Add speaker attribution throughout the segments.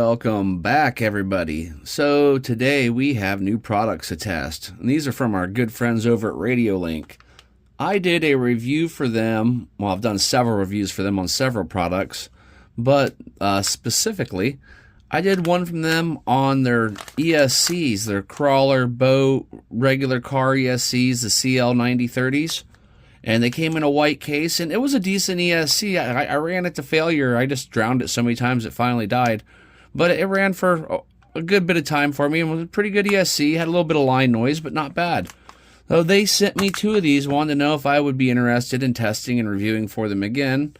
Speaker 1: Welcome back, everybody. So today we have new products to test, and these are from our good friends over at Radiolink. I did a review for them. Well, I've done several reviews for them on several products, but specifically, I did one from them on their ESCs, their crawler, boat, regular car ESCs, the CL9030s. And they came in a white case, and it was a decent ESC. I ran it to failure. I just drowned it so many times it finally died. But it ran for a good bit of time for me, and was a pretty good ESC. Had a little bit of line noise, but not bad. So they sent me two of these, wanted to know if I would be interested in testing and reviewing for them again.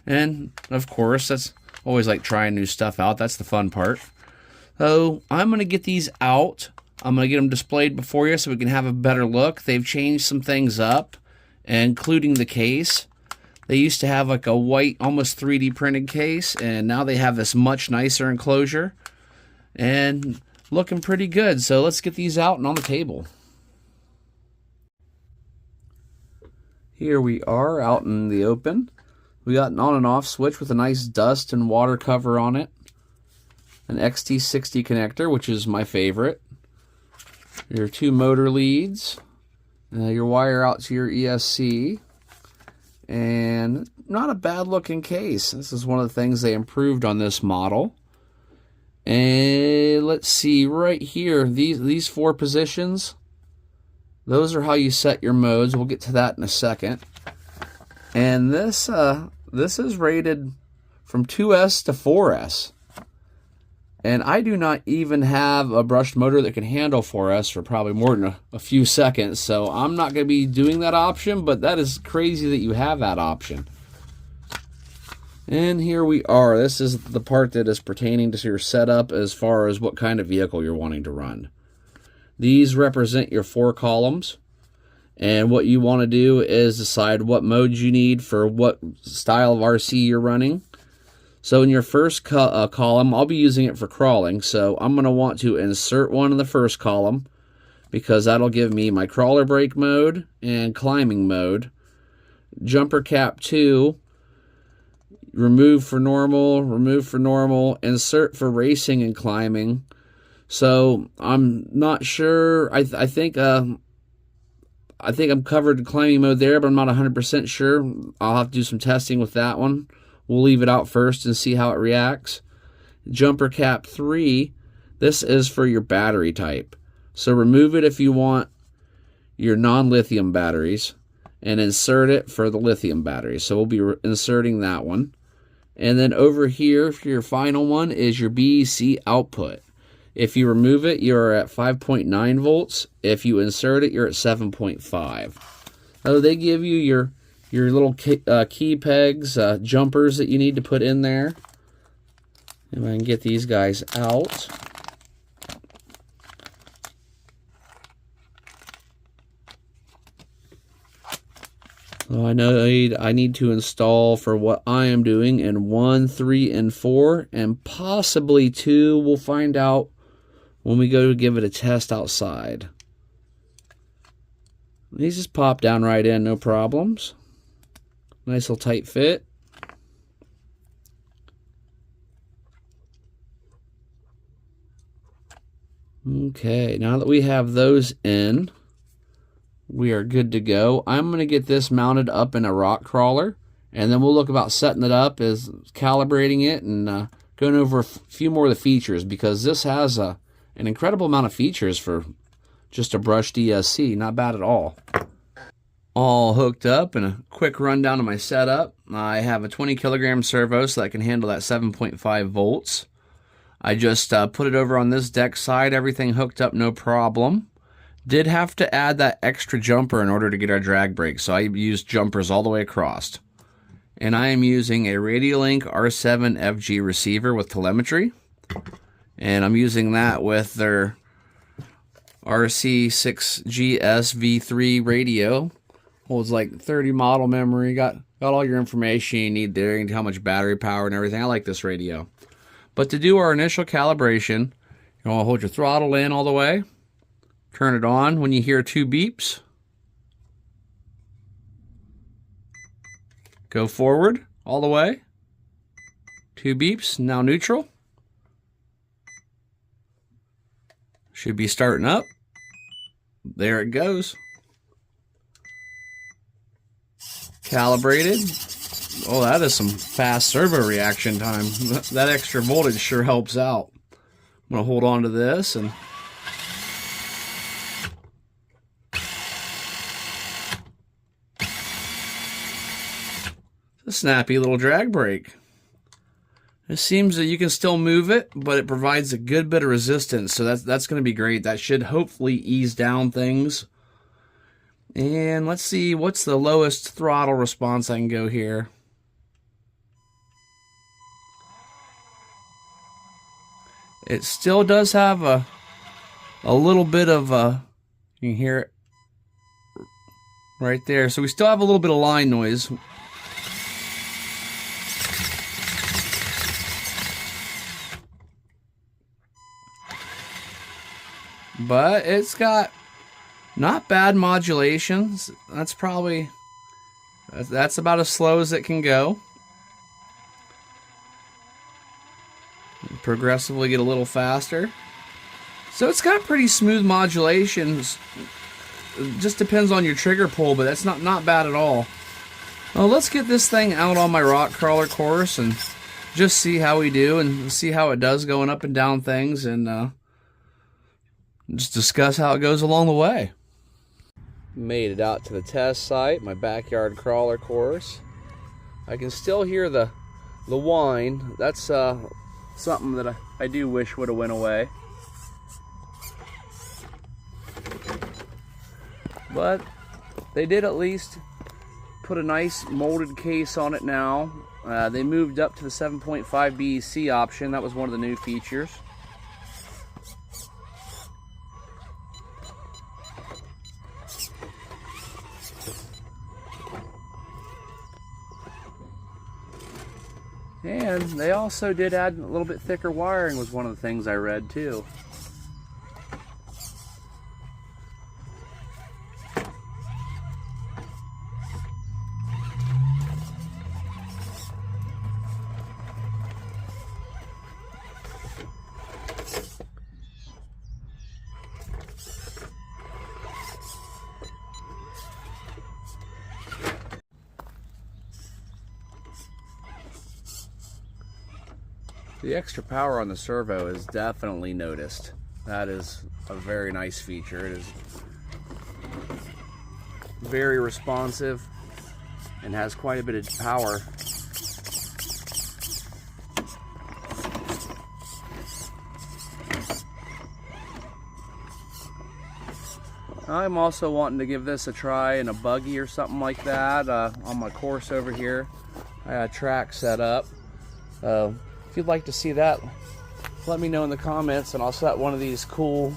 Speaker 1: And, of course, that's always like trying new stuff out. That's the fun part. So I'm going to get these out. I'm going to get them displayed before you so we can have a better look. They've changed some things up, including the case. They used to have like a white, almost 3D printed case, and now they have this much nicer enclosure and looking pretty good. So let's get these out and on the table. Here we are out in the open. We got an on and off switch with a nice dust and water cover on it. An XT60 connector, which is my favorite. Your two motor leads. Your wire out to your ESC, and not a bad looking case. This is one of the things they improved on this model. And let's see, right here, these four positions, those are how you set your modes. We'll get to that in a second. And this is rated from 2S to 4S. And I do not even have a brushed motor that can handle 4S for probably more than a few seconds. So I'm not going to be doing that option, but that is crazy that you have that option. And here we are. This is the part that is pertaining to your setup as far as what kind of vehicle you're wanting to run. These represent your four columns. And what you want to do is decide what modes you need for what style of RC you're running. So in your first column, I'll be using it for crawling, so I'm going to want to insert one in the first column because that'll give me my crawler brake mode and climbing mode. Jumper cap 2, remove for normal, insert for racing and climbing. So I'm not sure. I think I'm covered in climbing mode there, but I'm not 100% sure. I'll have to do some testing with that one. We'll leave it out first and see how it reacts. Jumper cap 3, this is for your battery type. So remove it if you want your non-lithium batteries and insert it for the lithium batteries. So we'll be inserting that one. And then over here for your final one is your BEC output. If you remove it, you're at 5.9 volts. If you insert it, you're at 7.5. So they give you your little key pegs, jumpers that you need to put in there. And I can get these guys out. So I know I need to install for what I am doing in 1, 3, and 4, and possibly 2. We'll find out when we go to give it a test outside. These just pop down right in, no problems. Nice little tight fit. Okay, now that we have those in, we are good to go. I'm going to get this mounted up in a rock crawler, and then we'll look about setting it up, as calibrating it, and going over a few more of the features, because this has an incredible amount of features for just a brushed ESC. Not bad at all. All hooked up, and a quick rundown of my setup. I have a 20 kilogram servo, so that can handle that 7.5 volts. I just put it over on this deck side, everything hooked up, no problem. Did have to add that extra jumper in order to get our drag brake, so I used jumpers all the way across. And I am using a Radiolink R7 FG receiver with telemetry, and I'm using that with their RC6GS V3 radio. Holds like 30 model memory, got all your information you need there, and how much battery power and everything. I like this radio. But to do our initial calibration, you want to hold your throttle in all the way, turn it on when you hear 2 beeps, go forward all the way, 2 beeps, now neutral, Should be starting up. There it goes. Calibrated. Oh, that is some fast servo reaction time. That extra voltage sure helps out. I'm going to hold on to this and a snappy little drag brake. It seems that you can still move it, but it provides a good bit of resistance, so that's going to be great. That should hopefully ease down things. And let's see, what's the lowest throttle response I can go here? It still does have a little bit of you can hear it right there. So we still have a little bit of line noise. But it's got not bad modulations. That's about as slow as it can go. Progressively get a little faster. So it's got pretty smooth modulations. It just depends on your trigger pull, but that's not bad at all. Well, let's get this thing out on my rock crawler course and just see how we do and see how it does going up and down things, and just discuss how it goes along the way. Made it out to the test site, my backyard crawler course. I can still hear the whine. That's something that I do wish would have went away. But they did at least put a nice molded case on it now. They moved up to the 7.5 BEC option. That was one of the new features. And they also did add a little bit thicker wiring, was one of the things I read too. The extra power on the servo is definitely noticed. That is a very nice feature. It is very responsive and has quite a bit of power. I'm also wanting to give this a try in a buggy or something like that on my course over here. I got a track set up. If you'd like to see that, let me know in the comments, and I'll set one of these cool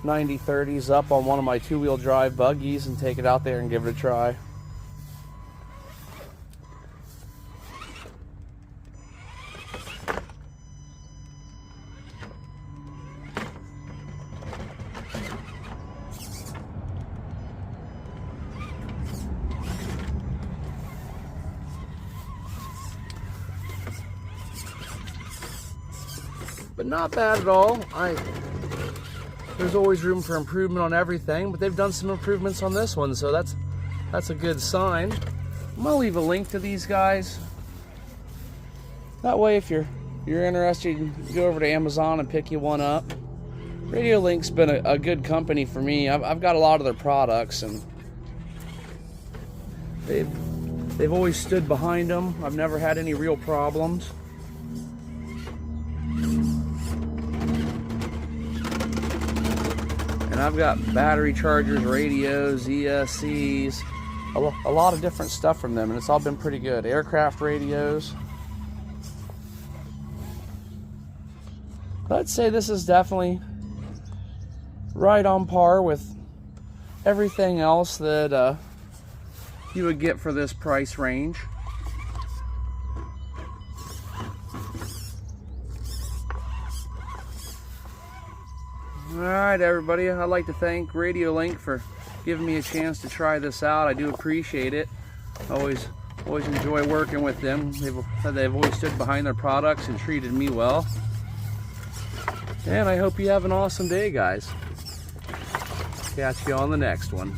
Speaker 1: 9030s up on one of my two-wheel drive buggies and take it out there and give it a try. But not bad at all. There's always room for improvement on everything, but they've done some improvements on this one, so that's a good sign. I'm gonna leave a link to these guys. That way, if you're interested, you can go over to Amazon and pick you one up. Radiolink's been a good company for me. I've got a lot of their products, and they've always stood behind them. I've never had any real problems. And I've got battery chargers, radios, ESCs, a lot of different stuff from them, and it's all been pretty good. Aircraft radios. I'd say this is definitely right on par with everything else that you would get for this price range. Alright everybody, I'd like to thank Radiolink for giving me a chance to try this out. I do appreciate it. I always enjoy working with them. They've always stood behind their products and treated me well. And I hope you have an awesome day, guys. Catch you on the next one.